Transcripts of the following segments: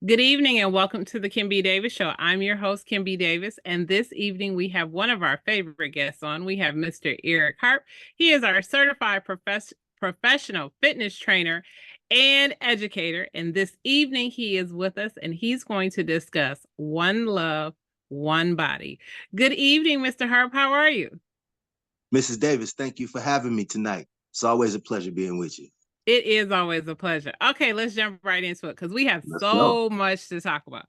Good evening and welcome to the Kim B. Davis Show. I'm your host, Kim B. Davis, and this evening we have one of our favorite guests on. We have Mr. Eric Harp. He is our certified professional fitness trainer and educator, and this evening he is with us and he's going to discuss one love, one body. Good evening, Mr. Harp. How are you? Mrs. Davis, thank you for having me tonight. It's always a pleasure being with you. It is always a pleasure. Okay, let's jump right into it because we have Let's go. so much to talk about.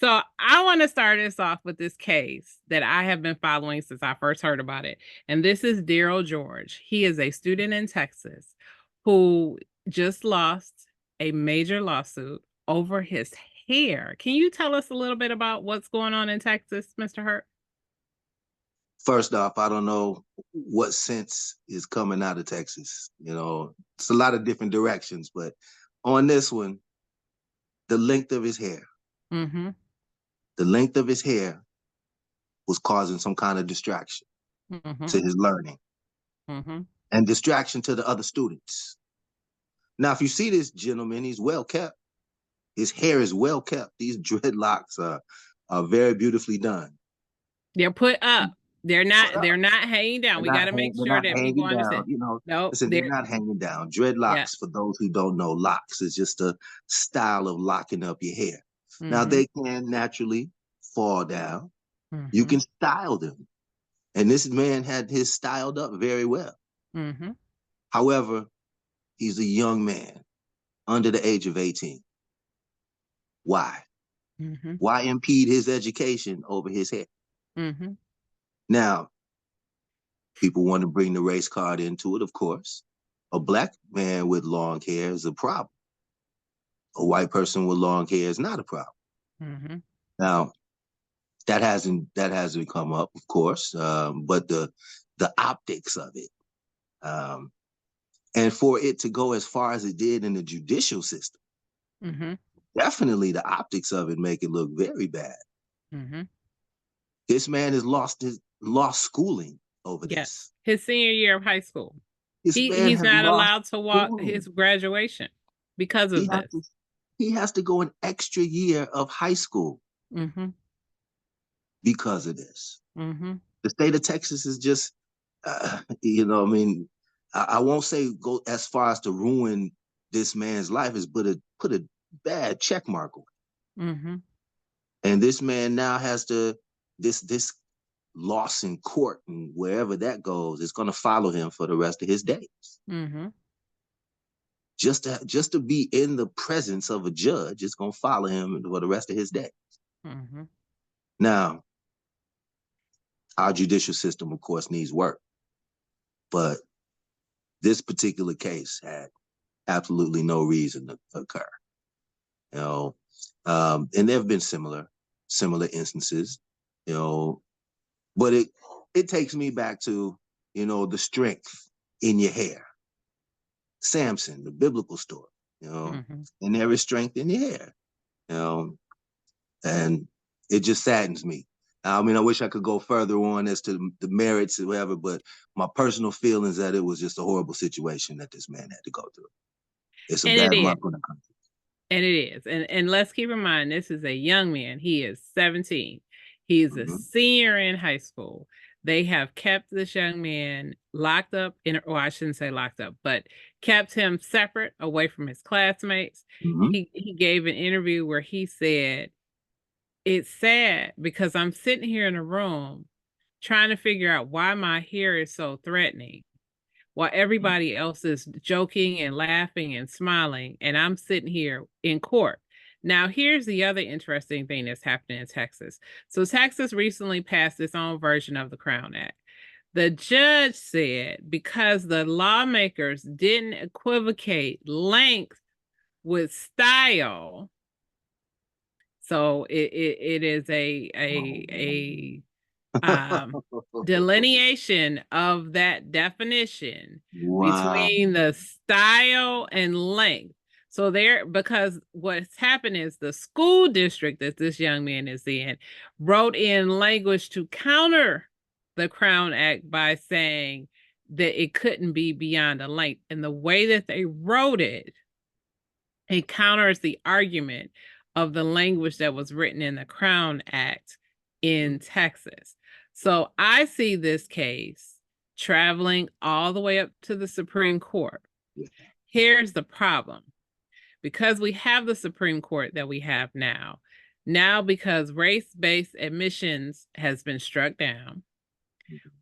So I want to start us off with this case that I have been following since I first heard about it. And this is Daryl George. He is a student in Texas who just lost a major lawsuit over his hair. Can you tell us a little bit about what's going on in Texas, Mr. Hurt? First off, I don't know what sense is coming out of Texas. It's a lot of different directions, but on this one, the length of his hair, Mm-hmm. the length of his hair was causing some kind of distraction Mm-hmm. to his learning Mm-hmm. and distraction to the other students. Now, if you see this gentleman, he's well kept. His hair is well kept. These dreadlocks are very beautifully done. They're put up. They're Put not up. they're not hanging down. We got to make They're sure not that people hanging down. understand. No, Listen, they're they're not hanging down. yeah. Dreadlocks, for those who don't know, locks is just a style of locking up your hair. Now Mm-hmm. they can naturally fall down. You Mm-hmm. can style them. And this man had his styled up very well. Mm-hmm. However, he's a young man under the age of 18. Why? Mm-hmm. Why impede his education over his hair? Mm-hmm. Now, people want to bring the race card into it, of course. A black man with long hair is a problem. A white person with long hair is not a problem. Mm-hmm. Now, that hasn't come up, of course, but the optics of it, um, and for it to go as far as it did in the judicial system, Mm-hmm. definitely the optics of it make it look very bad. Mm-hmm. This man has lost schooling over Yes. this. His senior year of high school. This He man he's has not lost allowed to walk his schooling. graduation because He of has this. to he has to go an extra year of high school Mm-hmm. because of this. Mm-hmm. The state of Texas is just, I mean, I won't say go as far as to ruin this man's life, is put a bad check mark on Mm-hmm. it. And this man now has to this loss in court and wherever that goes, it's going to follow him for the rest of his days. Mm-hmm. Just to be in the presence of a judge, it's going to follow him for the rest of his day. Mm-hmm. Now, our judicial system, of course, needs work, but this particular case had absolutely no reason to occur. You know, and there have been similar instances. You know, but it takes me back to the strength in your hair. Samson, the biblical story. Mm-hmm. And there is strength in your hair. You know, and it just saddens me. I mean, I wish I could go further on as to the merits or whatever, but my personal feelings that it was just a horrible situation that this man had to go through. It's a And it bad is. luck on the country. And it is. And let's keep in mind this is a young man. He is 17. He's a Mm-hmm. senior in high school. They have kept this young man locked up in, or I shouldn't say locked up, but kept him separate away from his classmates. Mm-hmm. He gave an interview where he said, "It's sad because I'm sitting here in a room trying to figure out why my hair is so threatening while everybody else is joking and laughing and smiling, and I'm sitting here in court." Now, here's the other interesting thing that's happening in Texas. So, Texas recently passed its own version of the Crown Act. The judge said because the lawmakers didn't equivocate length with style, so it is a delineation of that definition Wow. between the style and length. So there, because what's happened is the school district that this young man is in wrote in language to counter the Crown Act by saying that it couldn't be beyond a length. And the way that they wrote it, it counters the argument of the language that was written in the Crown Act in Texas. So I see this case traveling all the way up to the Supreme Court. Here's the problem. Because we have the Supreme Court that we have now because race-based admissions has been struck down,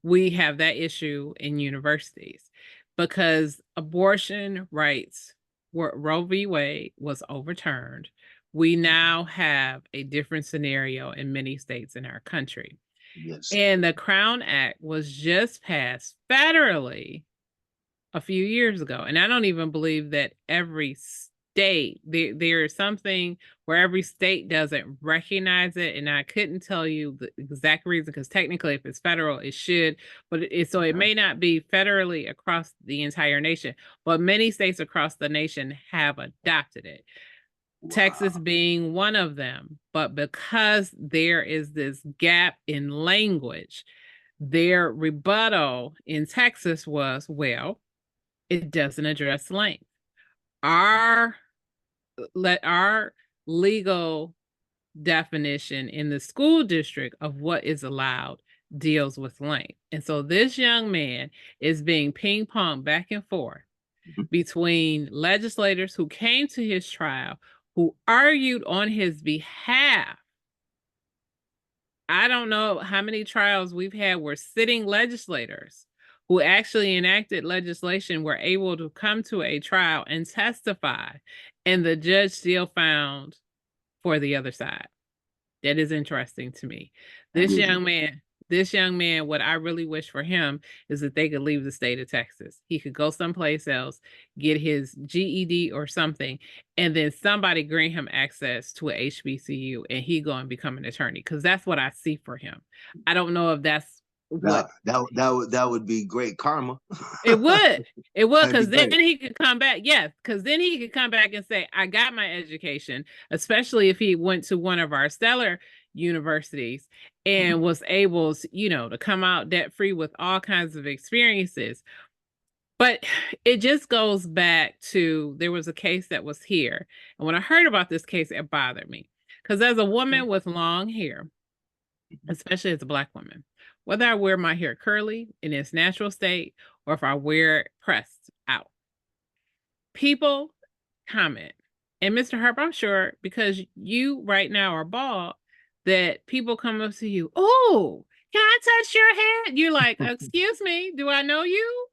we have that issue in universities because abortion rights, Roe v. Wade was overturned. We now have a different scenario in many states in our country. Yes. And the Crown Act was just passed federally a few years ago. And I don't even believe that every state, there is something where every state doesn't recognize it. And I couldn't tell you the exact reason, because technically if it's federal, it should, but it may not be federally across the entire nation, but many states across the nation have adopted it. Wow. Texas being one of them. But because there is this gap in language, their rebuttal in Texas was, well, it doesn't address length. Our legal definition in the school district of what is allowed deals with length. And so this young man is being ping-ponged back and forth between legislators who came to his trial, who argued on his behalf. I don't know how many trials we've had where sitting legislators who actually enacted legislation were able to come to a trial and testify, and the judge still found for the other side. That is interesting to me. This young man, what I really wish for him is that they could leave the state of Texas. He could go someplace else, get his GED or something, and then somebody grant him access to a HBCU and he go and become an attorney, because that's what I see for him. I don't know if that's what that would be great karma. It would, because then he could come back. Yes, because then he could come back and say, I got my education, especially if he went to one of our stellar universities and was able to, to come out debt free with all kinds of experiences. But it just goes back to, there was a case that was here. And when I heard about this case, it bothered me, because as a woman with long hair, especially as a Black woman, whether I wear my hair curly in its natural state or if I wear it pressed out, people comment. And Mr. Harp, I'm sure because you right now are bald, that people come up to you, oh, can I touch your head? You're like, excuse me, do I know you?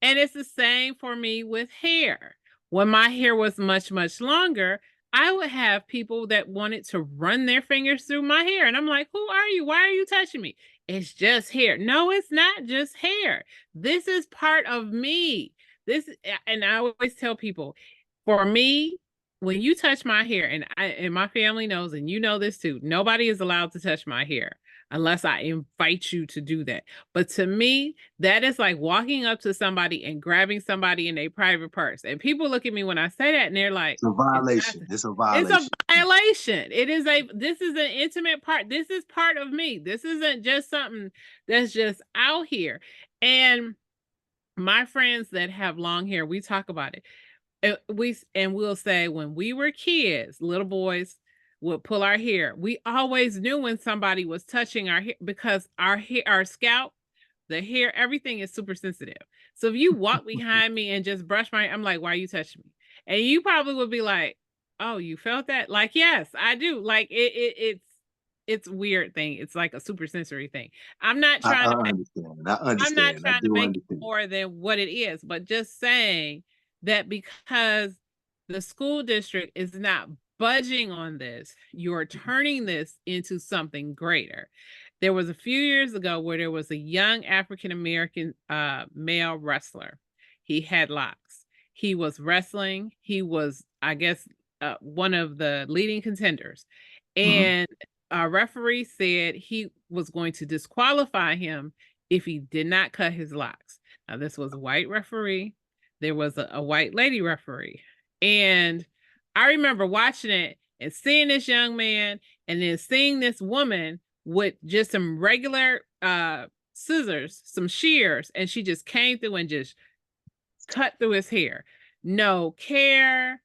And it's the same for me with hair. When my hair was much, much longer, I would have people that wanted to run their fingers through my hair. And I'm like, who are you? Why are you touching me? It's just hair. No, it's not just hair. This is part of me. And I always tell people, for me, when you touch my hair, and my family knows, and you know this too, nobody is allowed to touch my hair unless I invite you to do that. But to me, that is like walking up to somebody and grabbing somebody in a private purse. And people look at me when I say that and they're like, it's a violation. It's a violation. It's a violation. This is an intimate part. This is part of me. This isn't just something that's just out here. And my friends that have long hair, we talk about it. We'll say when we were kids, little boys would pull our hair. We always knew when somebody was touching our hair, because our hair, our scalp, the hair, everything is super sensitive. So if you walk behind me and just brush my hair, I'm like, why are you touching me? And you probably would be like, oh, you felt that? Like, yes, I do. Like it's a weird thing. It's like a super sensory thing. I'm not trying to make it more than what it is, but just saying that because the school district is not budging on this, you're turning this into something greater. There was a few years ago where there was a young African-American male wrestler. He had locks. He was wrestling. He was, I guess, one of the leading contenders. And a referee said he was going to disqualify him if he did not cut his locks. Now, this was a white referee. There was a white lady referee. And I remember watching it and seeing this young man and then seeing this woman with just some regular scissors, some shears, and she just came through and just cut through his hair. No care.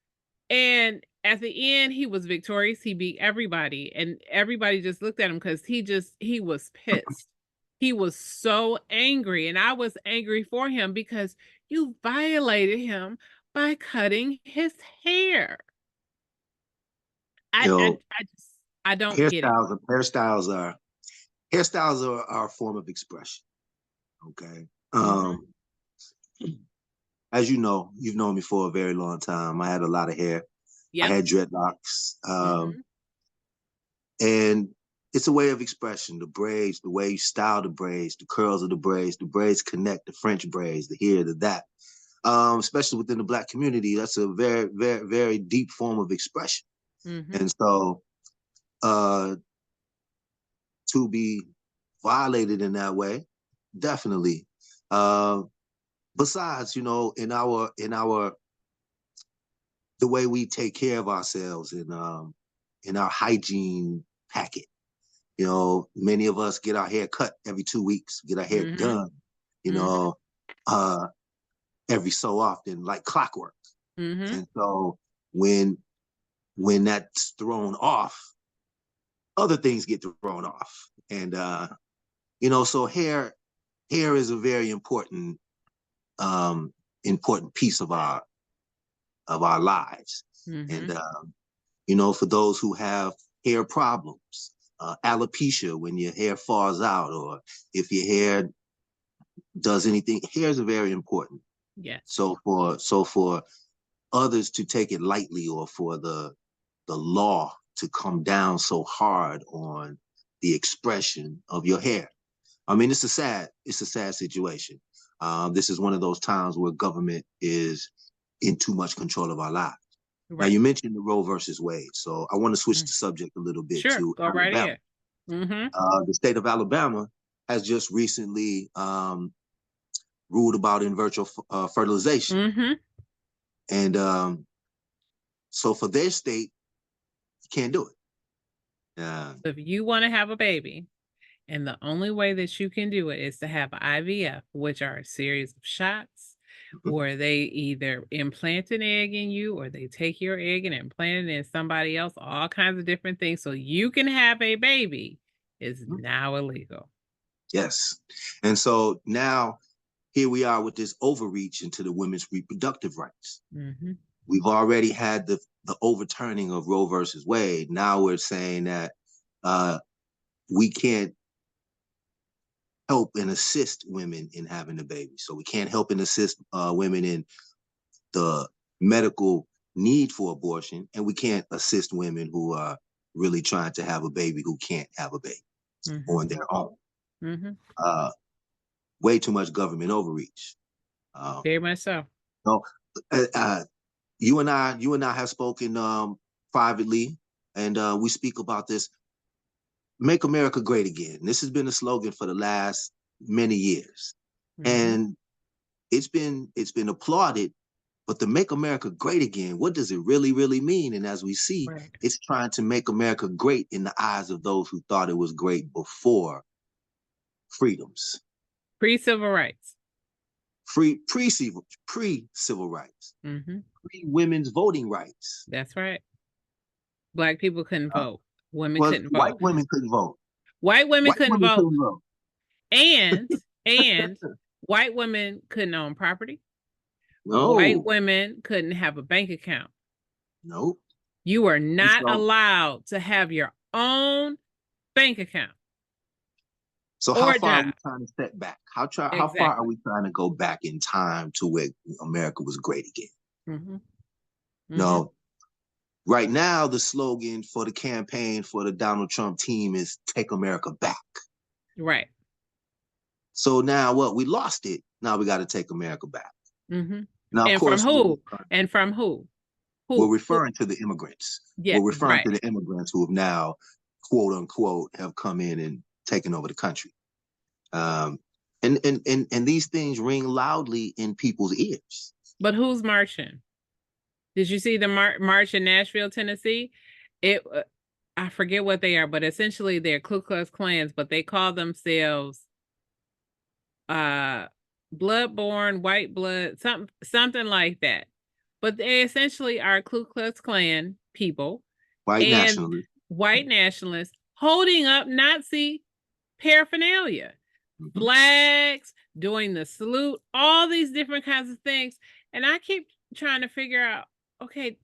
And at the end, he was victorious. He beat everybody, and everybody just looked at him because he was pissed. He was so angry, and I was angry for him because you violated him by cutting his hair. You know, I don't get it. Hairstyles are a form of expression. Okay. As you know, you've known me for a very long time. I had a lot of hair. I Yep. had dreadlocks. And it's a way of expression. The braids, the way you style the braids, the curls of the braids connect, the French braids, the here, the that. Especially within the Black community, that's a very, very, very deep form of expression. And so to be violated in that way, definitely. Besides, you know, in our the way we take care of ourselves in our hygiene packet. You know, many of us get our hair cut every 2 weeks, get our hair done, you know, every so often, like clockwork. And so when that's thrown off, other things get thrown off. And you know, so hair is a very important important piece of our lives. And you know, for those who have hair problems, alopecia, when your hair falls out, or if your hair does anything, hairs are very important. Yes. So for others to take it lightly, or for the law to come down so hard on the expression of your hair, I mean, it's a sad situation. This is one of those times where government is in too much control of our lives. Right. Now, you mentioned the Roe versus Wade, so I want to switch the subject a little bit to go right Alabama. ahead. The state of Alabama has just recently ruled about in vitro fertilization. And so for their state, you can't do it. If you want to have a baby, and the only way that you can do it is to have IVF, which are a series of shots where they either implant an egg in you, or they take your egg and implant it in somebody else, all kinds of different things so you can have a baby, is now illegal. Yes. And so now here we are with this overreach into the women's reproductive rights. We've already had the overturning of Roe versus Wade. Now we're saying that we can't help and assist women in having a baby. So we can't help and assist women in the medical need for abortion, and we can't assist women who are really trying to have a baby who can't have a baby on their own. Way too much government overreach. Very much so. You and I have spoken privately, and we speak about this. Make America great again. This has been a slogan for the last many years, and it's been applauded. But the Make America Great Again, what does it really, really mean? And as we see, it's trying to make America great in the eyes of those who thought it was great before freedoms. Pre-civil rights. Pre-civil rights. Pre-women's voting rights. That's right. Black people couldn't vote. Women couldn't vote. White women couldn't vote. White women couldn't vote. And white women couldn't own property. No. White women couldn't have a bank account. Nope. You are not allowed to have your own bank account. So how far are we trying to step back? How far are we trying to go back in time to where America was great again? No. Right now, the slogan for the campaign for the Donald Trump team is "Take America Back." Right. So now what? We lost it. Now we got to take America back. Now, and of course, from who? And from who? We're referring to the immigrants. Yeah, we're referring to the immigrants who have now, quote unquote, have come in and taken over the country. And these things ring loudly in people's ears. But who's marching? Did you see the march in Nashville, Tennessee? I forget what they are, but essentially they're Ku Klux Klans, but they call themselves bloodborne, white blood, something like that. But they essentially are Ku Klux Klan, people White and nationalists. white nationalists holding up Nazi paraphernalia, flags, doing the salute, all these different kinds of things. And I keep trying to figure out, okay,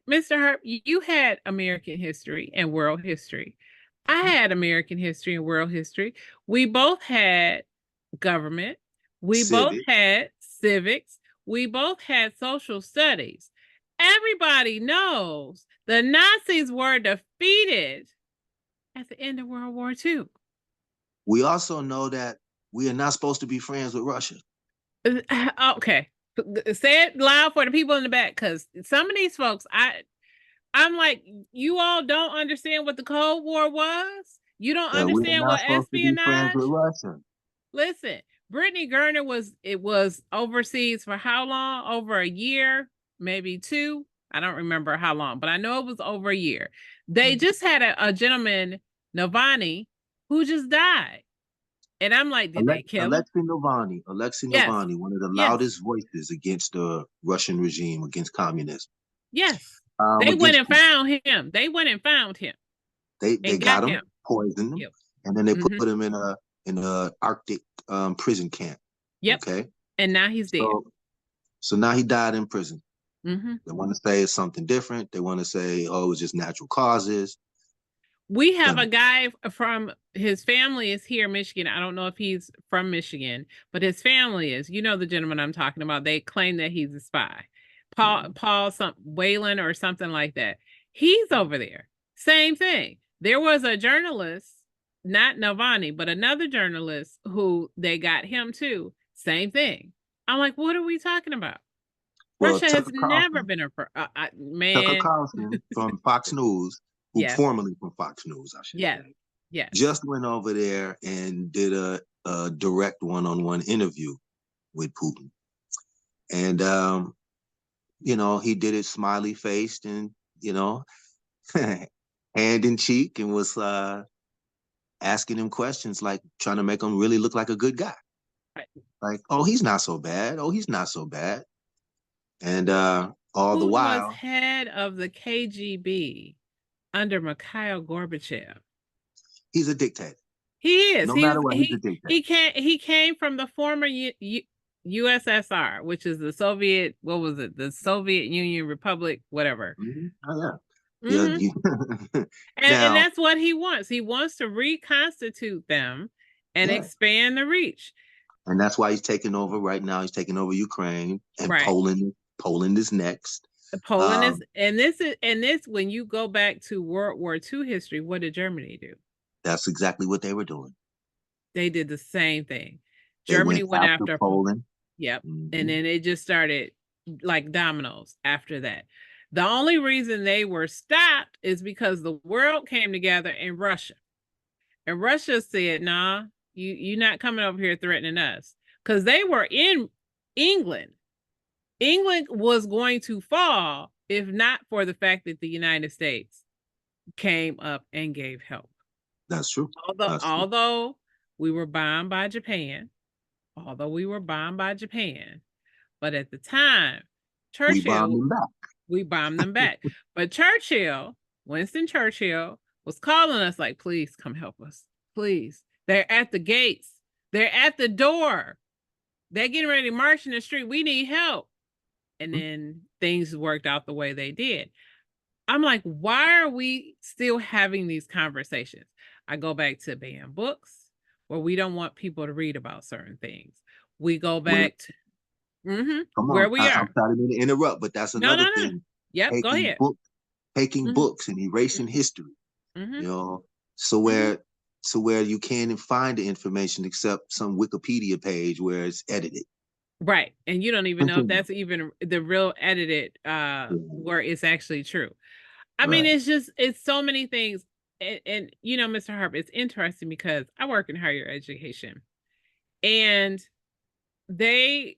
Mr. Harp, you had American history and world history. I had American history and world history. We both had government. We both Civic. had civics. We both had social studies. Everybody knows the Nazis were defeated at the end of World War II. We also know that we are not supposed to be friends with Russia. Okay. Say it loud for the people in the back, because some of these folks, I'm like, you all don't understand what the Cold War was. You don't That we are understand not what supposed to be friends espionage. with Russia. Listen, Brittany Garner was overseas for how long? Over a year, maybe two. I don't remember how long, but I know it was over a year. They just had a gentleman, Navalny, who just died. And I'm like, did they kill him? Alexei Yes. Navalny, one of the Yes. loudest voices against the Russian regime, against communism. Yes. They went Against and found him. They went and found him they and got got him, him poisoned him, killed. and then they Mm-hmm. put him in a Arctic prison camp. Yep. Okay. And now he's dead. So now he died in prison. Mm-hmm. They want to say it's something different. They want to say, oh, it was just natural causes. We have a guy from his family is here in Michigan. I don't know if he's from Michigan, but his family is. You know the gentleman I'm talking about. They claim that he's a spy. Paul Whalen or something like that. He's over there. Same thing. There was a journalist, not Navalny, but another journalist who they got him too. Same thing. I'm like, what are we talking about? Well, Russia has never been a man. Tucker Carlson from Fox News, who formerly from Fox News, I should say. Yes. Just went over there and did a direct one-on-one interview with Putin. And, you know, he did it smiley faced and, you know, hand in cheek, and was asking him questions, like trying to make him really look like a good guy. Right. Like, oh, he's not so bad. Oh, he's not so bad. And all Putin the while, was head of the KGB under Mikhail Gorbachev. He's a dictator. He is. No matter what, he's a dictator. He came from the former USSR, which is the Soviet. What was it? The Soviet Union Republic, whatever. Mm-hmm. Oh yeah. Mm-hmm. And that's what he wants. He wants to reconstitute them and expand the reach. And that's why he's taking over right now. He's taking over Ukraine, and Poland is next. Poland is, and this when you go back to World War II history, what did Germany do? That's exactly what they were doing. They did the same thing. Germany went after Poland. Yep. Mm-hmm. And then it just started like dominoes after that. The only reason they were stopped is because the world came together in Russia. And Russia said, nah, you're not coming over here threatening us. Because they were in England. England was going to fall if not for the fact that the United States came up and gave help. That's true. Although we were bombed by Japan, but at the time, we bombed them back. But Winston Churchill, was calling us like, please come help us. Please. They're at the gates. They're at the door. They're getting ready to march in the street. We need help. And then things worked out the way they did. I'm like, why are we still having these conversations? I go back to ban books where we don't want people to read about certain things. We go back to where we are. I'm sorry to interrupt, but that's another thing. Yep, go ahead. Taking books and erasing history. You know, so where you can't find the information except some Wikipedia page where it's edited. Right. And you don't even know if that's even the real edited where it's actually true. I mean, it's so many things. And you know, Mr. Harp, it's interesting because I work in higher education, and they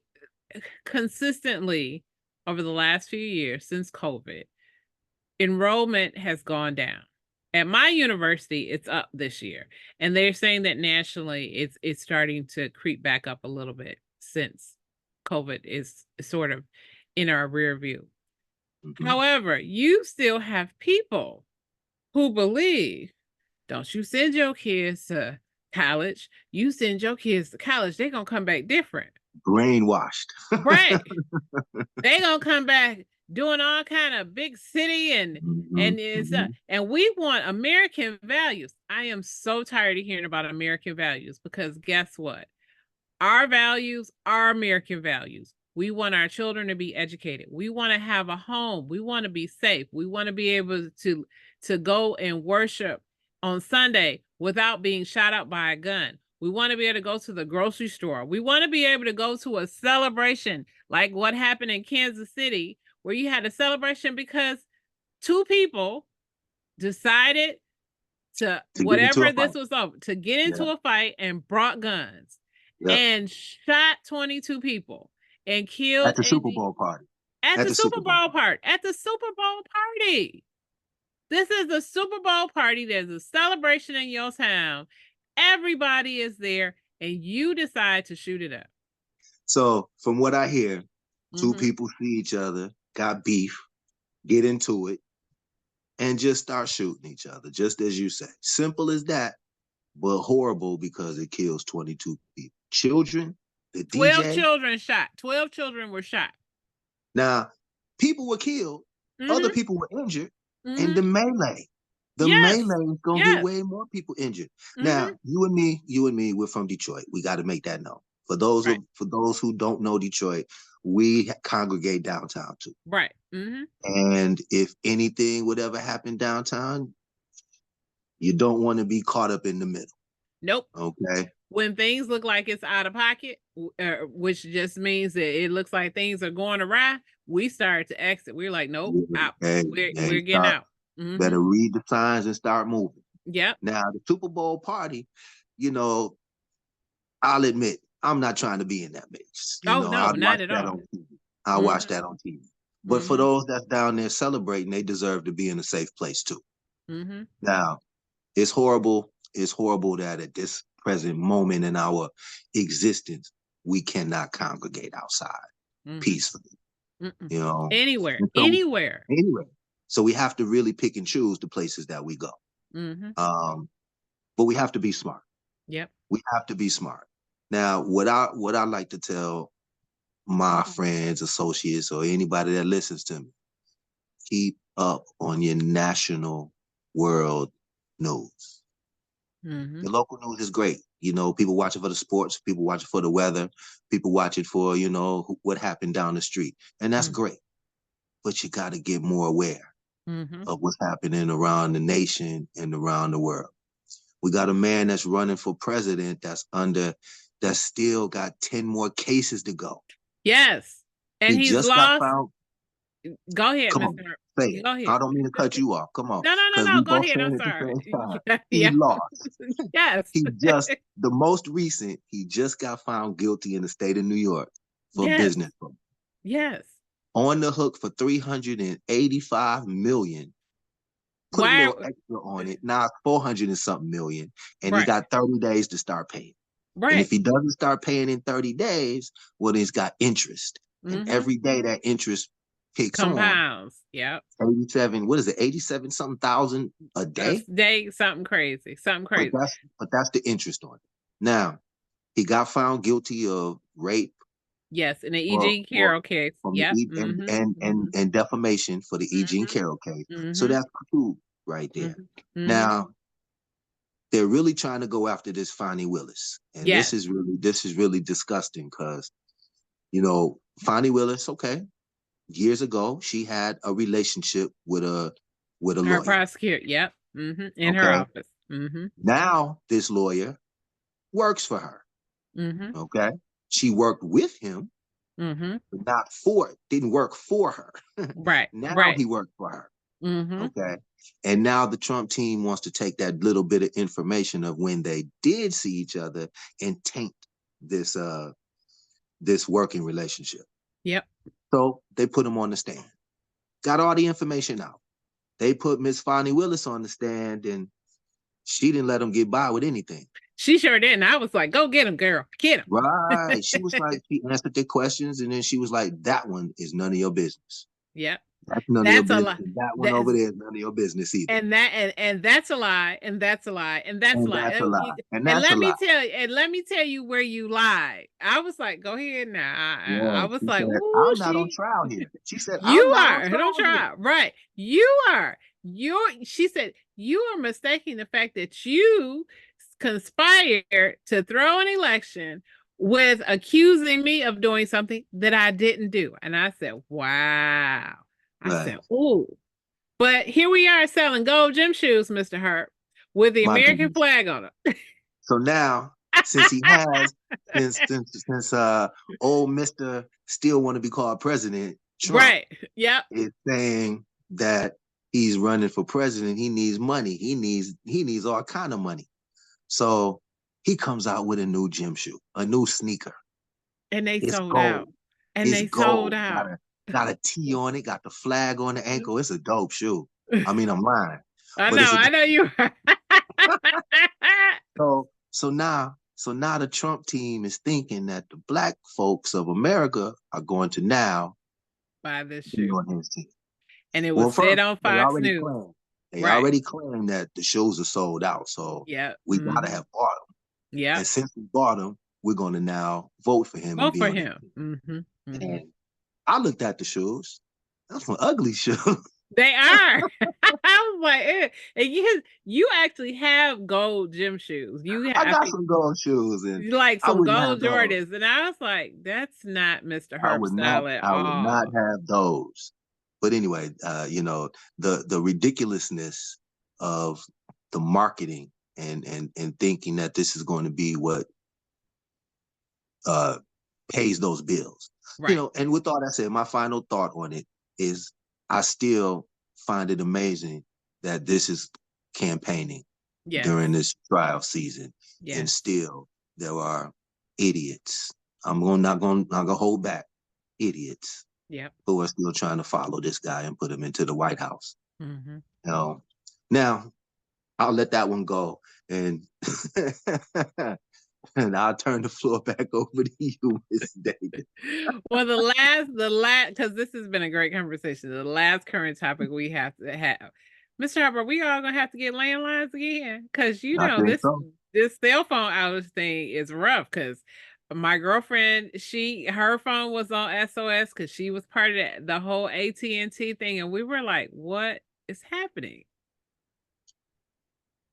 consistently over the last few years since COVID, enrollment has gone down. At my university, it's up this year, and they're saying that nationally it's starting to creep back up a little bit since COVID is sort of in our rear view. However, you still have people who believe, don't you send your kids to college. You send your kids to college, they're going to come back different. Brainwashed. Right. They're going to come back doing all kind of big city and we want American values. I am so tired of hearing about American values because guess what? Our values are American values. We want our children to be educated. We want to have a home. We want to be safe. We want to be able to go and worship on Sunday without being shot up by a gun. We want to be able to go to the grocery store. We want to be able to go to a celebration like what happened in Kansas City, where you had a celebration because two people decided to whatever this was over, to get into a fight and brought guns and shot 22 people and killed at the Super Bowl party. At the Super Bowl party. At the Super Bowl party. This is the Super Bowl party. There's a celebration in your town. Everybody is there, and you decide to shoot it up. So, from what I hear, two people see each other, got beef, get into it, and just start shooting each other, just as you say. Simple as that, but horrible because it kills 22 people. Children, the 12 DJ. 12 children were shot. Now, people were killed, other people were injured, and the melee. The melee is gonna get way more people injured. Now, you and me, we're from Detroit. We got to make that known. For those who don't know Detroit, we congregate downtown too. Right. And if anything would ever happen downtown, you don't want to be caught up in the middle. Nope. Okay. When things look like it's out of pocket, which just means that it looks like things are going awry, we start to exit. We're like, nope, out. We're getting out. Better read the signs and start moving. Yep. Now, the Super Bowl party, I'll admit, I'm not trying to be in that mix. No, not at all. I watch that on TV. But for those that's down there celebrating, they deserve to be in a safe place too. Now, it's horrible. It's horrible that at this present moment in our existence, we cannot congregate outside peacefully. Anywhere. So we have to really pick and choose the places that we go. But we have to be smart. Yep. We have to be smart. Now, what I like to tell my friends, associates, or anybody that listens to me, keep up on your national world news. The local news is great. People watch it for the sports, people watch it for the weather, people watch it for, what happened down the street. And that's great. But you got to get more aware of what's happening around the nation and around the world. We got a man that's running for president that's still got 10 more cases to go. Yes. And he's just lost. Go ahead, Come on, say it. Go ahead. I don't mean to cut you off. Come on. No. Go ahead. I'm sorry. He lost. Yes. The most recent, he just got found guilty in the state of New York for business. Yes. On the hook for $385 million. Put a little extra on it. Now it's 400 and something million. And he got 30 days to start paying. Right. And if he doesn't start paying in 30 days, well, he's got interest. And every day that interest compounds. Yep. 87, what is it? 87 something thousand a day? Something crazy. But that's the interest on it. Now, he got found guilty of rape. Yes, in the E. Jean Carroll case. Yep. And defamation for the E. Jean Carroll case. So that's cool right there. Now, they're really trying to go after this Fani Willis. And this is really disgusting because, Fani Willis, okay, years ago, she had a relationship with a lawyer. Her prosecutor, yep. In her office. Now, this lawyer works for her. Okay. She worked with him, but didn't work for her. Right. Now he worked for her. Okay. And now the Trump team wants to take that little bit of information of when they did see each other and taint this working relationship. Yep. So they put him on the stand. Got all the information out. They put Miss Fani Willis on the stand and she didn't let him get by with anything. She sure didn't. I was like, go get him, girl. Get him. Right. She was like, she answered their questions and then she was like, that one is none of your business. Yep. That's none of your That's a business. lie. That one That's over there is none of your business either. and that's a lie, and that's a lie, and that's a And lie. that's a lie. And And that's a lie. let me tell you where you lied. I was like, go ahead now. I Yeah. was She like, said, ooh, I'm not on she trial here. She said, you I'm not on are. Don't trial here. try. Right. You are. She said, you are mistaking the fact that you conspired to throw an election with accusing me of doing something that I didn't do. And I said, wow. I Right. said, ooh. But here we are selling gold gym shoes, Mr. Harp, with the My American goodness. flag on them. So now, since he has, since old Mr. still want to be called president, Trump Right. Yep. is saying that he's running for president. He needs money. He needs all kind of money. So he comes out with a new gym shoe, a new sneaker. And they It's sold out. gold. And It's they sold gold. out. Got a T on it. Got the flag on the ankle. It's a dope shoe. I mean, I'm lying, I but it's know, a. I know you are. So now the Trump team is thinking that the black folks of America are going to now Buy this be shoe. on his team. And it was Well, said first on Fox News. they Right. already claimed that the shoes are sold out. So Yeah. we gotta have bought them. Yeah. And since we bought them, we're gonna now vote for him and Vote be for on his him. team. Mm-hmm. And I looked at the shoes. That's some ugly shoes. They are. I was like, and you actually have gold gym shoes. I got some gold shoes, and You like I some wouldn't have gold those. Jordans, and I was like, that's not Mr. I Herb would not. style at I would not all. have those. But anyway, the ridiculousness of the marketing and thinking that this is going to be what uh pays those bills. Right. And with all that said, my final thought on it is I still find it amazing that this is campaigning Yes. during this trial season, and Yes. still there are idiots. Not gonna hold back. Idiots Yep. who are still trying to follow this guy and put him into the White House. Mm-hmm. Now I'll let that one go, and and I'll turn the floor back over to you, Miss David. Well, the last, because this has been a great conversation. The last current topic we have to have, Mr. Harper, we all gonna have to get landlines again, because I think so. this cell phone outage thing is rough. Because my girlfriend, her phone was on SOS because she was part of the whole AT&T thing, and we were like, "What is happening?"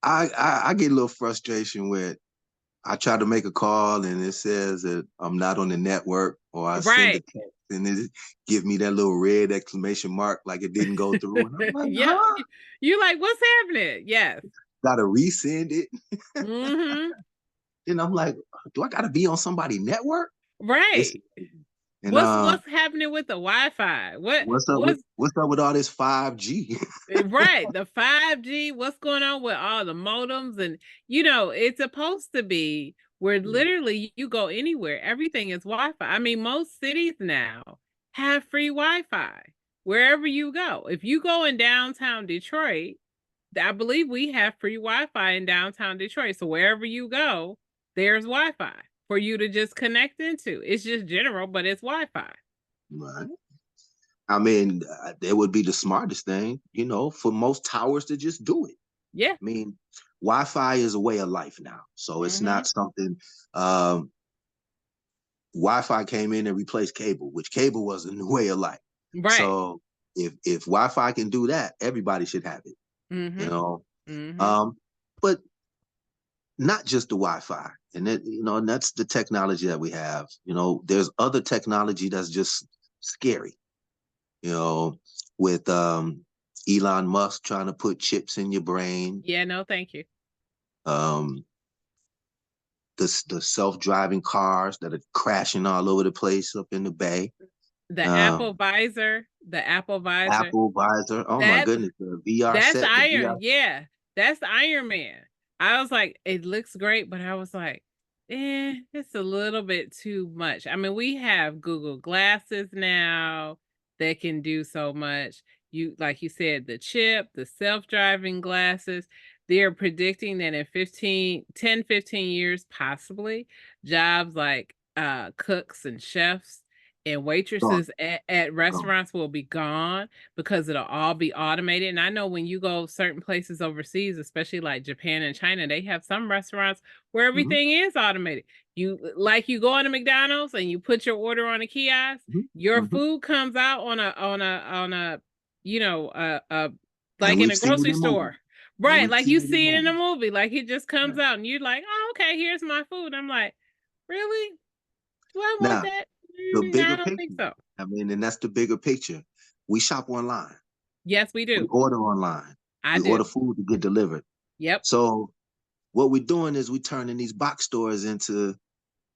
I get a little frustration with I try to make a call and it says that I'm not on the network, or I send a Right. text and it give me that little red exclamation mark like it didn't go through. And I'm like, Yep. huh? You like, what's happening? Yes. Gotta resend it. Mm-hmm. And I'm like, do I gotta be on somebody's network? It's Right. and What's happening with the Wi-Fi? what's up with all this 5G? Right, the 5G, what's going on with all the modems? And it's supposed to be where literally you go anywhere, everything is Wi-Fi. I mean, most cities now have free Wi-Fi wherever you go. If you go in downtown Detroit, I believe we have free Wi-Fi in downtown Detroit. So wherever you go, there's Wi-Fi for you to just connect into. It's just general, but it's Wi-Fi. Right. I mean, it would be the smartest thing, for most towers to just do it. Yeah. I mean, Wi-Fi is a way of life now, so it's Mm-hmm. not something. Wi-Fi came in and replaced cable, which cable was a new way of life. Right. So if Wi-Fi can do that, everybody should have it. Mm-hmm. Mm-hmm. But not just the Wi-Fi, and that's the technology that we have. There's other technology that's just scary. With Elon Musk trying to put chips in your brain. Yeah, no, thank you. Um, the self-driving cars that are crashing all over the place up in the bay. The Um, Apple Visor, the Apple Visor. Apple Visor. Oh my That goodness, the VR that's set, the Iron. VR. Yeah, that's Iron Man. I was like, it looks great, but I was like, it's a little bit too much. I mean, we have Google Glasses now that can do so much. Like you said, the chip, the self-driving glasses, they're predicting that in 15 years, possibly, jobs like cooks and chefs and Gone. waitresses at Gone. restaurants will be gone because it'll all be automated. And I know when you go certain places overseas, especially like Japan and China, they have some restaurants where Mm-hmm. everything is automated. You go into McDonald's and you put your order on a kiosk, your Mm-hmm. food comes out on a And like in we've a seen it grocery in movies. store. And Right, we've like you seen it in see it in a movies. movie, like it just comes Yeah. out and you're like, oh, okay, here's my food. I'm like, really? Do I want Now, that? the I bigger don't think picture. so. I mean, and that's the bigger picture. We shop online. Yes, we We do. order online. I We order do. food to get delivered. Yep. So what we're doing is we're turning these box stores into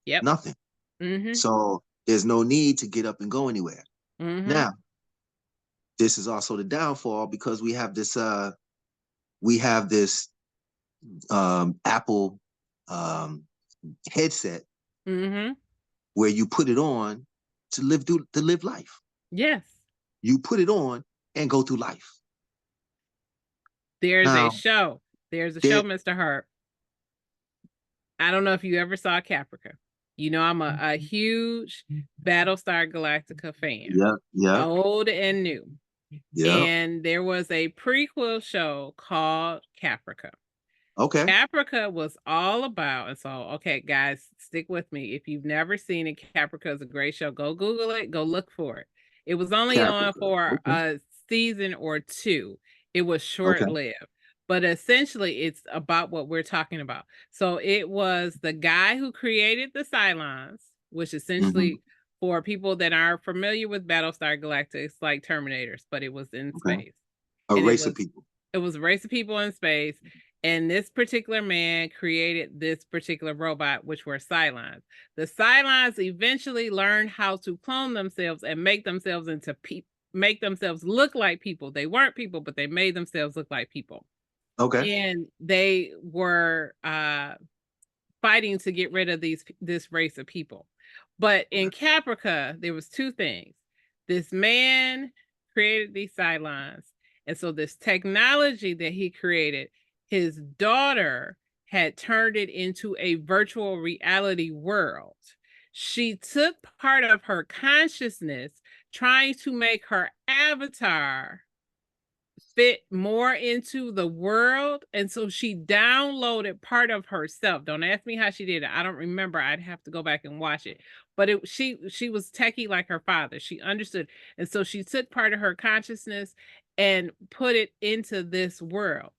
Yep. nothing. Mhm. So there's no need to get up and go anywhere. Mhm. Now, this is also the downfall because we have this Apple um, headset Mhm. where you put it on to live life. Yes. You put it on and go through life. There's a Now, show. There's a show, there, Mr. Harp. I don't know if you ever saw Caprica. You know, I'm a huge Battlestar Galactica fan, yeah, yeah, old and new. yeah. And there was a prequel show called Caprica. Okay. Caprica was all about, and so, okay, guys, stick with me. If you've never seen it, Caprica is a great show. Go Google it, go look for it. It was only on Caprica. for Okay. a season or two. It was Okay. short lived, but essentially, it's about what we're talking about. So, it was the guy who created the Cylons, which Hmm. essentially, for people that are familiar with Battlestar Galactica, it's like Terminators, but it was in Okay. space. A And race of people. it was a race of people in space, and this particular man created this particular robot, which were Cylons. The Cylons eventually learned how to clone themselves and make themselves into people, make themselves look like people. They weren't people, but they made themselves look like people. Okay. And they were fighting to get rid of this race of people. But in Caprica, there was two things. This man created these Cylons, and so this technology that he created, his daughter had turned it into a virtual reality world. She took part of her consciousness, trying to make her avatar fit more into the world, and so she downloaded part of herself. Don't ask me how she did it. I don't remember. I'd have to go back and watch it. But she was techie like her father. She understood. And so she took part of her consciousness and put it into this world.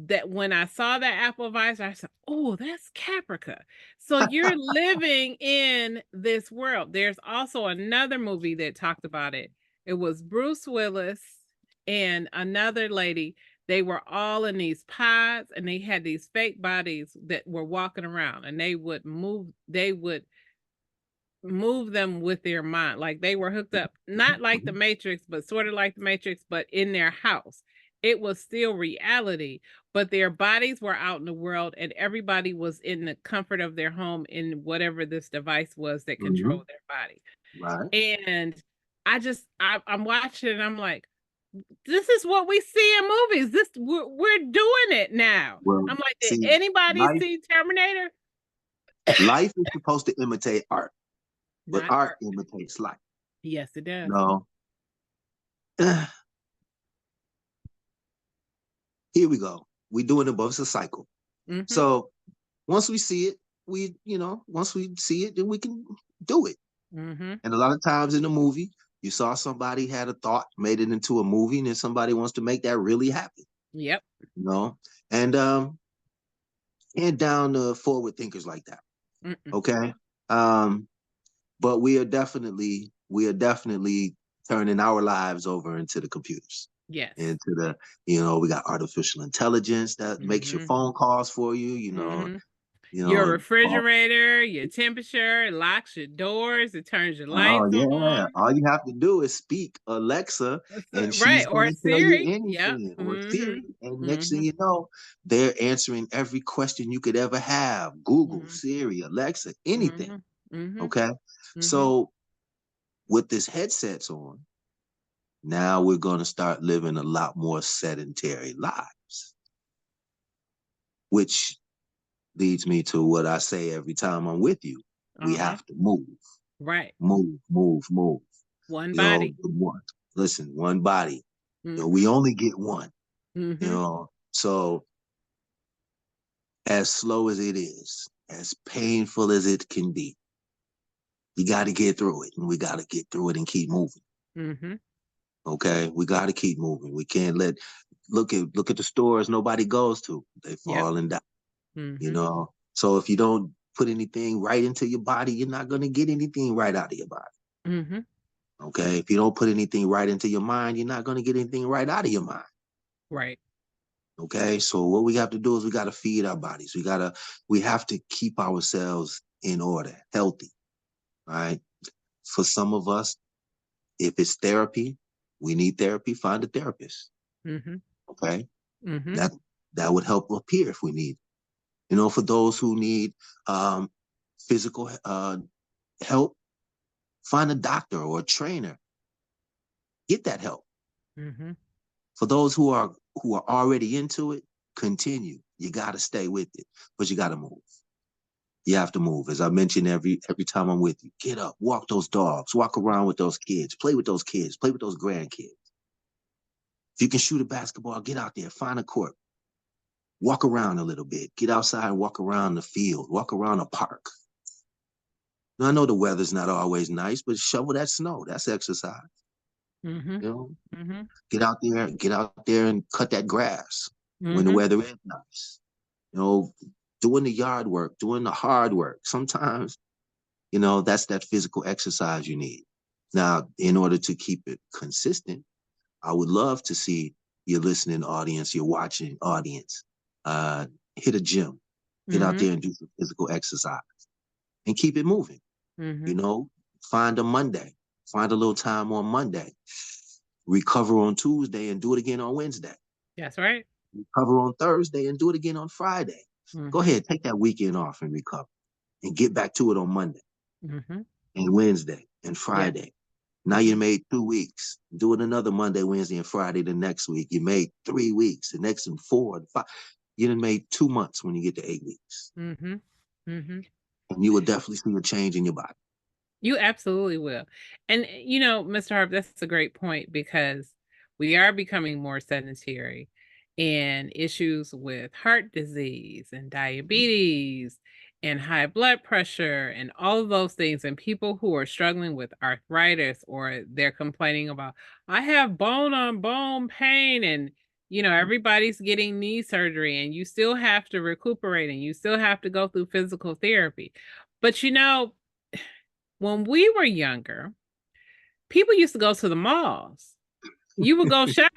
That when I saw that Apple visor, I said, "Oh, that's Caprica." So you're living in this world. There's also another movie that talked about it. It was Bruce Willis and another lady. They were all in these pods and they had these fake bodies that were walking around, and they would move them with their mind. Like they were hooked up, not like the Mhm. Matrix, but sort of like the Matrix, but in their house. It was still reality, but their bodies were out in the world and everybody was in the comfort of their home in whatever this device was that Mhm. controlled their body. Right. And I'm watching and I'm like, this is what we see in movies. We're doing it now. Well, I'm like, did see, anybody life see Terminator? life is supposed to imitate art, but Not art art. imitates life. Yes, it does. No. Here we go. We're doing it, but it's a cycle. Mm-hmm. So once we see it, once we see it, then we can do it. Mm-hmm. And a lot of times in a movie, you saw somebody had a thought, made it into a movie, and then somebody wants to make that really happen, Yep. you know? And and down to forward thinkers like that. Mm-mm. Okay. Um, but we are definitely turning our lives over into the computers, Yes. into the, we got artificial intelligence that makes your Mm-hmm. phone calls for you, Mm-hmm. you Your know, refrigerator, your temperature, it locks your doors, it turns your oh lights yeah. on. All you have to do is speak Alexa and Right. she's Or gonna tell you Siri. Yep. anything or Mm-hmm. Siri. And next thing Mm-hmm. you know, they're answering every question you could ever have. Google, Mm-hmm. Siri, Alexa, anything. Mm-hmm. Mm-hmm. Okay. Mm-hmm. So with this headsets on, now we're gonna start living a lot more sedentary lives, which leads me to what I say every time I'm with you. We Uh-huh. have to move. Right. Move, move, move. One You know, body. listen, one body. You know, we Mm-hmm. only get one. You Mm-hmm. know, so as slow as it is, as painful as it can be, you got to get through it, and we got to get through it and keep moving. Mm-hmm. Okay, we got to keep moving. We can't let look at the stores nobody goes to. They Yep. fall and die. You Mm-hmm. know, so if you don't put anything right into your body, you're not going to get anything right out of your body. Mm-hmm. Okay, if you don't put anything right into your mind, you're not going to get anything right out of your mind. Right. Okay, so what we have to do is we got to feed our bodies. We have to keep ourselves in order, healthy. Right. For some of us, if it's therapy, we need therapy. Find a therapist. Mm-hmm. Okay, Mm-hmm. that that would help up here if we need. You know, for those who need physical help, find a doctor or a trainer. Get that help. Mm-hmm. For those who are already into it, continue. You got to stay with it, but you got to move. You have to move. As I mentioned every time I'm with you, get up, walk those dogs, walk around with those kids, play with those kids, play with those grandkids. If you can shoot a basketball, get out there, find a court, walk around a little bit, get outside and walk around the field, walk around a park. Now, I know the weather's not always nice, but shovel that snow. That's exercise. Mm-hmm. You know, Mm-hmm. get out there and cut that grass when the Mm-hmm. weather is nice. You know, doing the yard work, doing the hard work. Sometimes, you know, that's that physical exercise you need. Now, in order to keep it consistent, I would love to see your listening audience, your watching audience, hit a gym, get out Mm-hmm. there and do some physical exercise and keep it moving. Mm-hmm. You know, find a Monday, find a little time on Monday, recover on Tuesday and do it again on Wednesday, That's right. recover on Thursday and do it again on Friday. Go Mm-hmm. ahead, take that weekend off and recover and get back to it on Monday Mm-hmm. and Wednesday and Yes. Friday. Now Mm-hmm. you made 2 weeks. Do it another Monday, Wednesday, and Friday the next week. You made 3 weeks. The next one, 4 and 5. You done made 2 months when you get to 8 weeks. Mm-hmm. Mm-hmm. And you will definitely see a change in your body. You absolutely will. And, Mr. Harp, that's a great point because we are becoming more sedentary and issues with heart disease and diabetes and high blood pressure and all of those things. And people who are struggling with arthritis or they're complaining about, I have bone on bone pain and everybody's getting knee surgery and you still have to recuperate and you still have to go through physical therapy. But when we were younger, people used to go to the malls. You would go shop.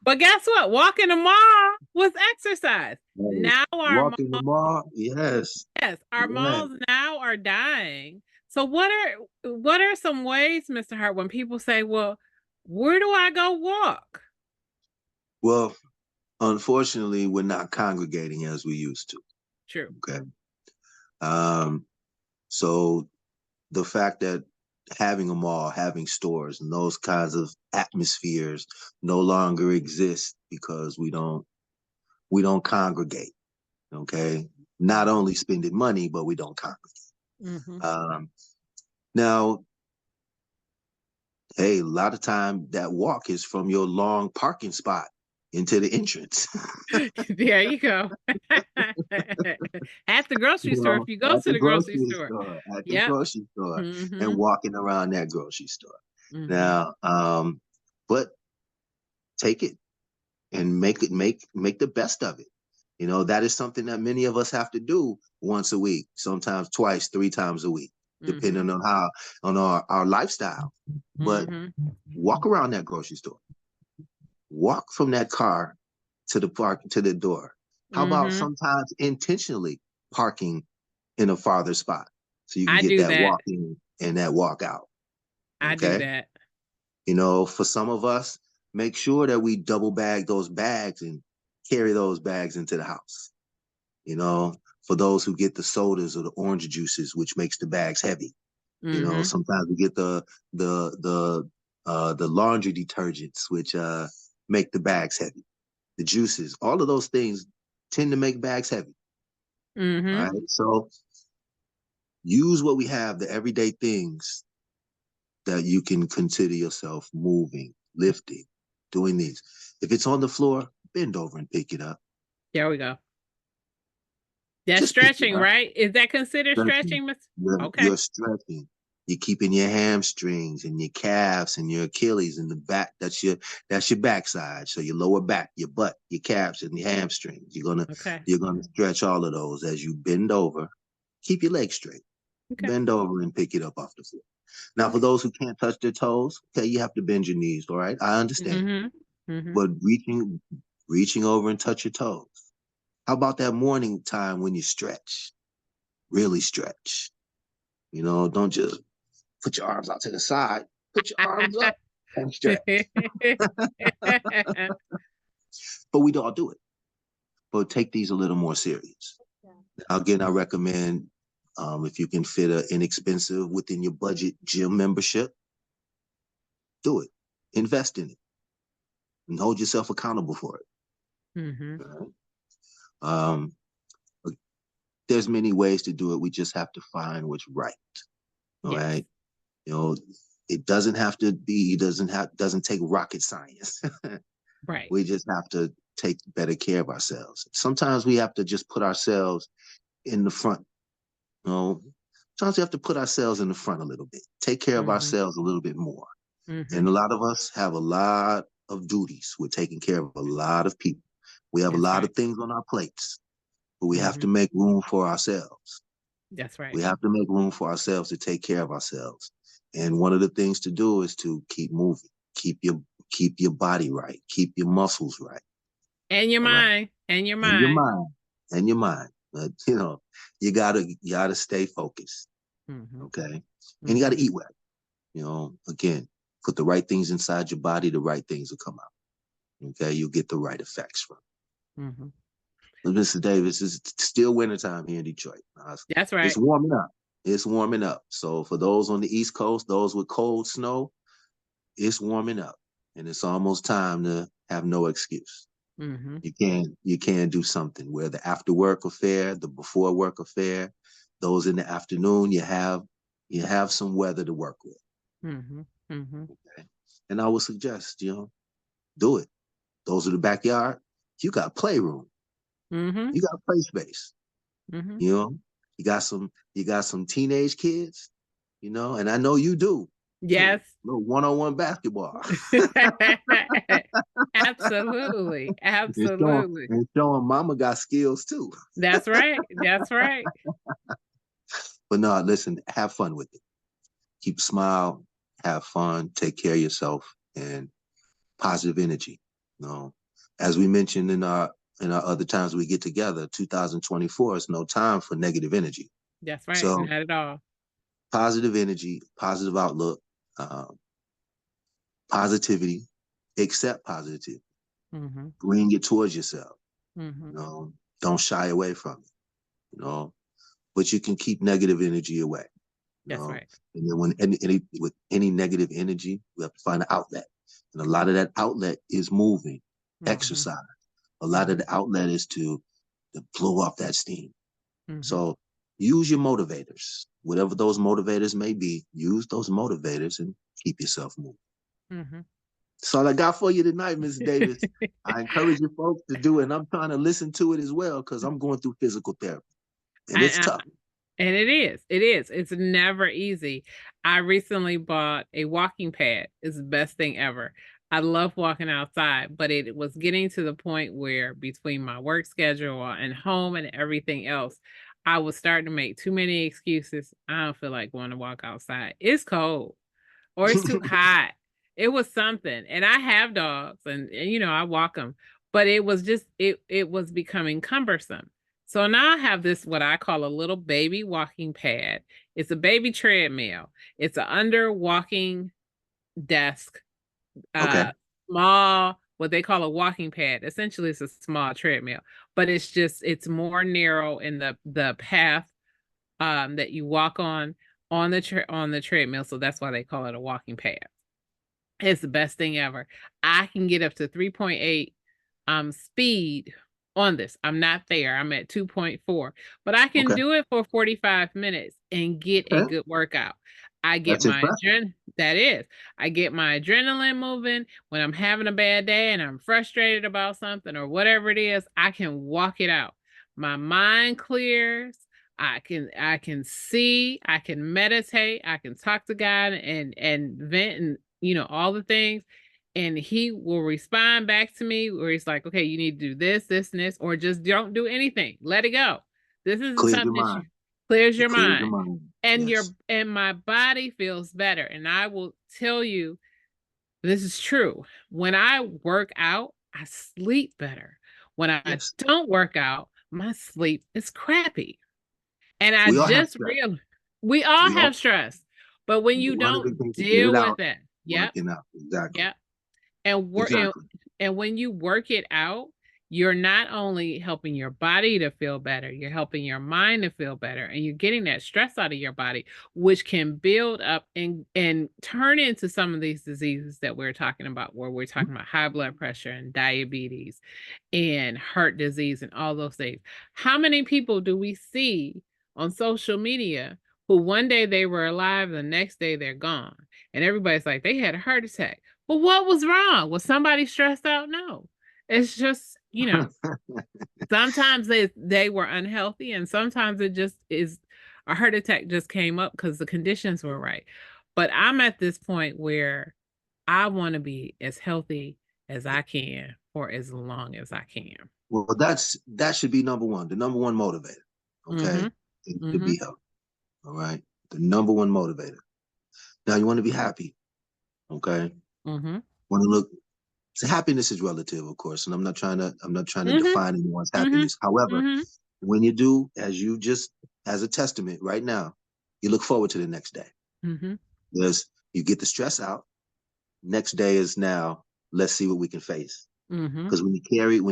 But guess what? Walking the mall was exercise. Yes. Now our Walk in the malls, mall. Yes. yes, our Yes. malls now are dying. So what are some ways, Mr. Hart, when people say, well, where do I go walk? Well, unfortunately, we're not congregating as we used to. True. Okay. Um, so the fact that having a mall, having stores, and those kinds of atmospheres no longer exist because we don't congregate. Okay, not only spending money, but we don't congregate. Mm-hmm. Um, Now, hey, a lot of time that walk is from your long parking spot into the entrance. There you go. At the grocery store, if you go At to the the grocery grocery store. store, at the Yep. grocery store, and Mm-hmm. walking around that grocery store. Mm-hmm. Now, but take it and make the best of it. You know, that is something that many of us have to do once a week, sometimes twice, 3 times a week, Mm-hmm. depending on our lifestyle. But Mm-hmm. walk around that grocery store. Walk from that car to the park to the door. How about Mm-hmm. sometimes intentionally parking in a farther spot so you can I get do that that. walk in and that walk out. I do Okay. that. You know, for some of us, make sure that we double bag those bags and carry those bags into the house. You know, for those who get the sodas or the orange juices, which makes the bags heavy. You know, Mhm. sometimes we get the laundry detergents, which make the bags heavy. The juices, all of those things tend to make bags heavy. All Mhm. right. So use what we have, the everyday things that you can consider yourself moving, lifting, doing these. If it's on the floor, bend over and pick it up. There we go. That's Just pick it stretching, up. right? Is that considered Stretching. stretching, Miss? Okay. You're stretching. You're keeping your hamstrings and your calves and your Achilles in the back. That's your backside. So your lower back, your butt, your calves, and your hamstrings. Okay. You're gonna stretch all of those as you bend over. Keep your legs straight. Okay. Bend over and pick it up off the floor. Now, for those who can't touch their toes, okay, you have to bend your knees. All right, I understand. But reaching over and touch your toes. How about that morning time when you stretch? Really stretch. You know, don't just put your arms out to the side. Put your arms up and stretch. But we all do it. But take these a little more serious. Again, I recommend if you can fit an inexpensive within your budget gym membership, do it. Invest in it and hold yourself accountable for it. Right? Um, there's many ways to do it. We just have to find what's right. All Yes. right. You know, it doesn't have to be, doesn't take rocket science. Right. We just have to take better care of ourselves. Sometimes we have to just put ourselves in the front. You know, sometimes we have to put ourselves in the front a little bit, take care of ourselves a little bit more. And a lot of us have a lot of duties. We're taking care of a lot of people. We have a lot of things on our plates, but we have to make room for ourselves. That's right. We have to make room for ourselves to take care of ourselves. And one of the things to do is to keep moving, keep your body right, keep your muscles right. And your mind. And your mind. And your mind. And your mind. But you know, you gotta stay focused. Okay. And you gotta eat well. You know, again, put the right things inside your body, the right things will come out. Okay, you'll get the right effects from it. Mr. Davis, it's still wintertime here in Detroit. That's right. It's warming up. It's warming up. So for those on the East Coast, those with cold snow, it's warming up. And it's almost time to have no excuse. You can do something where the after work affair, the before work affair, those in the afternoon, you have some weather to work with. Okay. And I would suggest, do it. Those are the backyard. You got playroom. You got play space. You know, you got some teenage kids, and I know you do. Yes. Little one-on-one basketball. Absolutely. Absolutely. And showing mama got skills too. That's right. That's right. But no, listen, have fun with it. Keep a smile, have fun, take care of yourself, and positive energy. As we mentioned in our other times we get together, 2024 is no time for negative energy. That's right. So, not at all. Positive energy, positive outlook, positivity, accept positivity. Bring it towards yourself. Don't shy away from it. But you can keep negative energy away. That's right. And then with any negative energy, we have to find an outlet. And a lot of that outlet is moving, exercise. A lot of the outlet is to blow off that steam. So use your motivators, whatever those motivators may be. Use those motivators and keep yourself moving. That's all I got for you tonight, Ms. Davis. I encourage you folks to do it, and I'm trying to listen to it as well because I'm going through physical therapy, and it's tough. And it is. It is. It's never easy. I recently bought a walking pad. It's the best thing ever. I love walking outside, but it was getting to the point where between my work schedule and home and everything else, I was starting to make too many excuses. I don't feel like going to walk outside. It's cold or it's too hot. It was something. And I have dogs and I walk them, but it was just, it was becoming cumbersome. So now I have this, what I call a little baby walking pad. It's a baby treadmill. It's an under walking desk, Okay. small, what they call a walking pad. Essentially, it's a small treadmill, but it's more narrow in the path that you walk on the treadmill. So that's why they call it a walking pad. It's the best thing ever. I can get up to 3.8 speed on this. I'm not there. I'm at 2.4, but I can Okay. do it for 45 minutes and get a Okay. good workout. I get That's my impressive. that is. I get my adrenaline moving when I'm having a bad day and I'm frustrated about something or whatever it is, I can walk it out. My mind clears. I can see, I can meditate, I can talk to God and vent and all the things, and he will respond back to me where he's like, okay, you need to do this, this, and this, or just don't do anything. Let it go. This isn't Clears your something that you mind. clears It your clears your mind. mind. And Yes. my body feels better. And I will tell you, this is true. When I work out, I sleep better. When I Yes. don't work out, my sleep is crappy. And I We all have just stress. realized we all We have all, stress, but when you one of the don't things to get it deal with out, it, yep, working out. Exactly. yep, and work Exactly. and when you work it out, you're not only helping your body to feel better, you're helping your mind to feel better, and you're getting that stress out of your body, which can build up and turn into some of these diseases that we're talking about, where we're talking about high blood pressure and diabetes and heart disease and all those things. How many people do we see on social media who one day they were alive, the next day they're gone? And everybody's like, they had a heart attack. Well, what was wrong? Was somebody stressed out? No. It's just, sometimes they were unhealthy, and sometimes it just is a heart attack just came up because the conditions were right. But I'm at this point where I want to be as healthy as I can for as long as I can. Well, that should be number one, the number one motivator. Okay, Mm-hmm. is to Mm-hmm. be healthy. All right, the number one motivator. Now you want to be happy. Okay, Mm-hmm. want to look. So happiness is relative, of course, and I'm not trying to Mm-hmm. define anyone's Mm-hmm. happiness. However, Mm-hmm. when you do, as a testament right now, you look forward to the next day. Mm-hmm. Because you get the stress out. Next day is now, let's see what we can face. Mm-hmm. Because when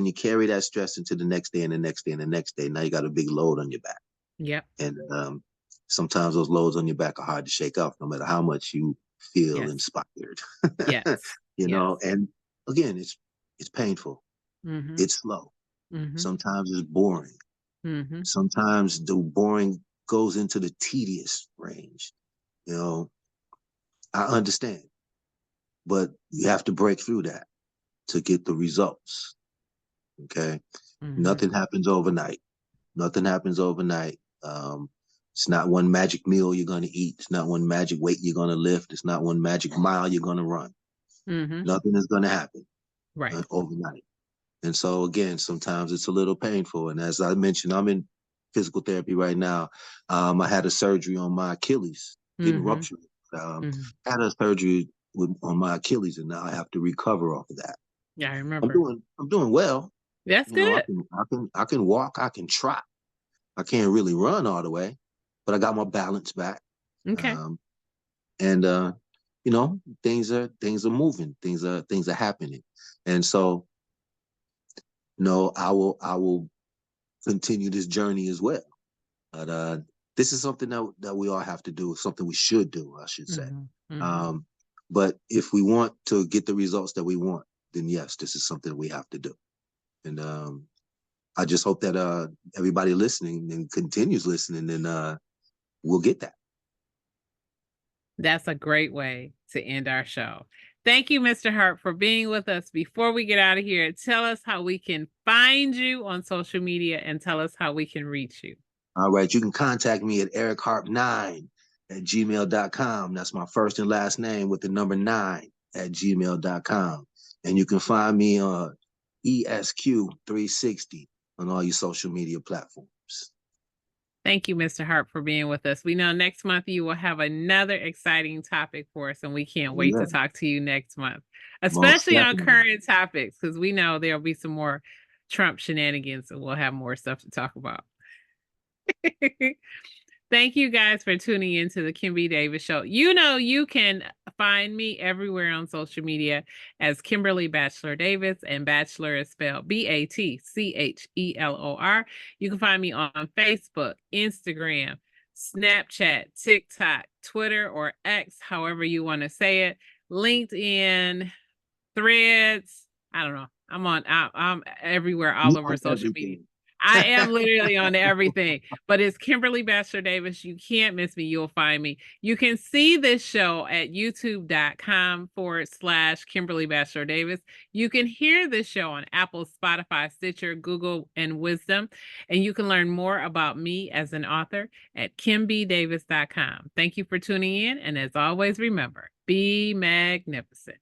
you carry that stress into the next day and the next day and the next day, now you got a big load on your back. Yep. And sometimes those loads on your back are hard to shake off, no matter how much you feel Yes. inspired. Yes. Yes. And again, it's painful. Mm-hmm. It's slow. Mm-hmm. Sometimes it's boring. Mm-hmm. Sometimes the boring goes into the tedious range. You know, I understand, but you have to break through that to get the results. Okay. Mm-hmm. Nothing happens overnight. Nothing happens overnight. It's not one magic meal you're going to eat. It's not one magic weight you're going to lift. It's not one magic mile you're going to run. Mm-hmm. Nothing is going to happen Right. overnight. And so, again, sometimes it's a little painful. And as I mentioned, I'm in physical therapy right now. I had a surgery on my Achilles, didn't Mm-hmm. rupture it. Mm-hmm. Had a surgery on my Achilles, and now I have to recover off of that. Yeah, I I'm remember. doing I'm doing well. That's I good. can walk, I can trot. I can't really run all the way, but I got my balance back. Okay. Um, and things are moving, things are happening. And so, I will continue this journey as well. But this is something that we all have to do, something we should do, I should say. Mm-hmm. Mm-hmm. Um, but if we want to get the results that we want, then yes, this is something we have to do. And I just hope that everybody listening and continues listening, and we'll get that. That's a great way to end our show. Thank you, Mr. Harp, for being with us. Before we get out of here, tell us how we can find you on social media and tell us how we can reach you. All right, you can contact me at ericharp9@gmail.com. That's my first and last name with the number 9@gmail.com. And you can find me on ESQ360 on all your social media platforms. Thank you, Mr. Harp, for being with us. We know next month you will have another exciting topic for us, and we can't Oh, wait yeah, to talk to you next month, most especially on definitely. current topics, because we know there'll be some more Trump shenanigans, and we'll have more stuff to talk about. Thank you guys for tuning into the Kim B. Davis Show. You can find me everywhere on social media as Kimberly Bachelor Davis, and Bachelor is spelled Batchelor. You can find me on Facebook, Instagram, Snapchat, TikTok, Twitter, or X, however you want to say it, LinkedIn, Threads. I don't know. I'm everywhere, all You over on social media. everything. I am literally on everything, but it's Kimberly Bachelor Davis. You can't miss me. You'll find me. You can see this show at youtube.com/Kimberly Bachelor Davis. You can hear this show on Apple, Spotify, Stitcher, Google, and Wisdom. And you can learn more about me as an author at kimbdavis.com. Thank you for tuning in. And as always, remember, be magnificent.